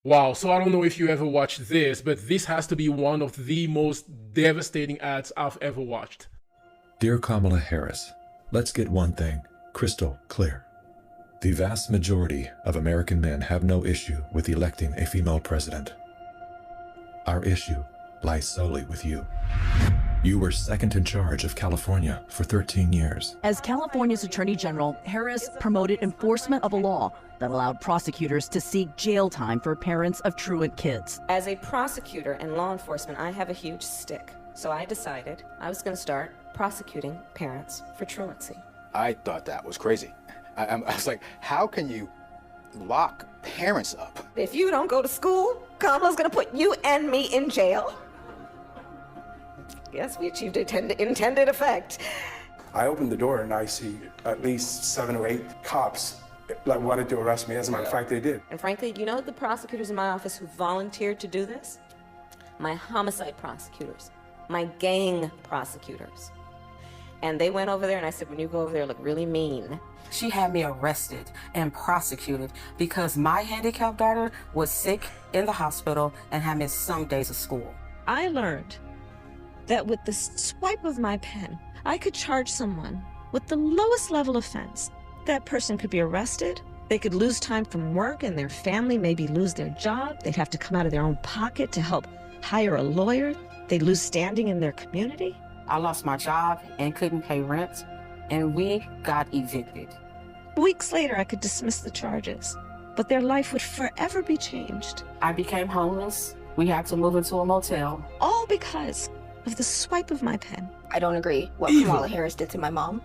Wow, so I don't know if you ever watched this, but this has to be one of the most devastating ads I've ever watched. Dear Kamala Harris, let's get one thing crystal clear. The vast majority of American men have no issue with electing a female president. Our issue lies solely with you. You were second in charge of California for 13 years. As California's Attorney General, Harris promoted enforcement of a law that allowed prosecutors to seek jail time for parents of truant kids. As a prosecutor and law enforcement, I have a huge stick. So I decided I was going to start prosecuting parents for truancy. I thought that was crazy. I was like, how can you lock parents up? If you don't go to school, Kamala's going to put you and me in jail. Yes, we achieved intended effect. I opened the door and I see at least 7 or 8 cops like wanted to arrest me. As a matter of fact, they did. And frankly, you know the prosecutors in my office who volunteered to do this? My homicide prosecutors, my gang prosecutors. And they went over there and I said, when you go over there, look really mean. She had me arrested and prosecuted because my handicapped daughter was sick in the hospital and had missed some days of school. I learned that with the swipe of my pen, I could charge someone with the lowest level offense. That person could be arrested, they could lose time from work, and their family maybe lose their job. They'd have to come out of their own pocket to help hire a lawyer. They'd lose standing in their community. I lost my job and couldn't pay rent, and we got evicted. Weeks later, I could dismiss the charges, but their life would forever be changed. I became homeless. We had to move into a motel. All because of the swipe of my pen. I don't agree what Kamala Harris did to my mom,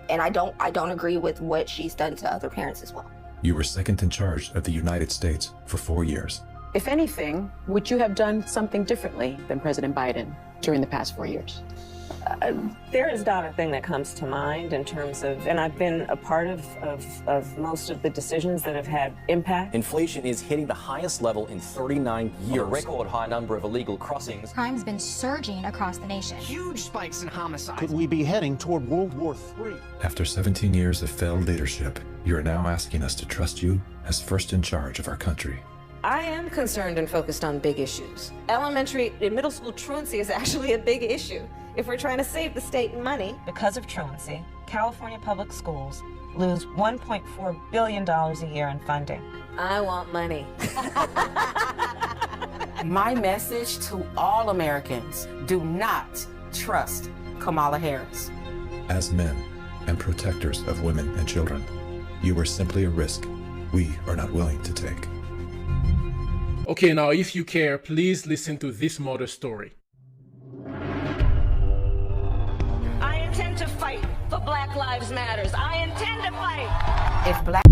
and I don't agree with what she's done to other parents as well. You were second in charge of the United States for 4 years. If anything, would you have done something differently than President Biden during the past 4 years? There is not a thing that comes to mind in terms of, and I've been a part of most of the decisions that have had impact. Inflation is hitting the highest level in 39 years. A record high number of illegal crossings. Crime's been surging across the nation. Huge spikes in homicides. Could we be heading toward World War III? After 17 years of failed leadership, you are now asking us to trust you as first in charge of our country. I am concerned and focused on big issues. Elementary and middle school truancy is actually a big issue if we're trying to save the state money. Because of truancy, California public schools lose $1.4 billion a year in funding. I want money. My message to all Americans, do not trust Kamala Harris. As men and protectors of women and children, you are simply a risk we are not willing to take. Okay, now if you care, please listen to this mother story. I intend to fight for Black Lives Matters. I intend to fight. If Black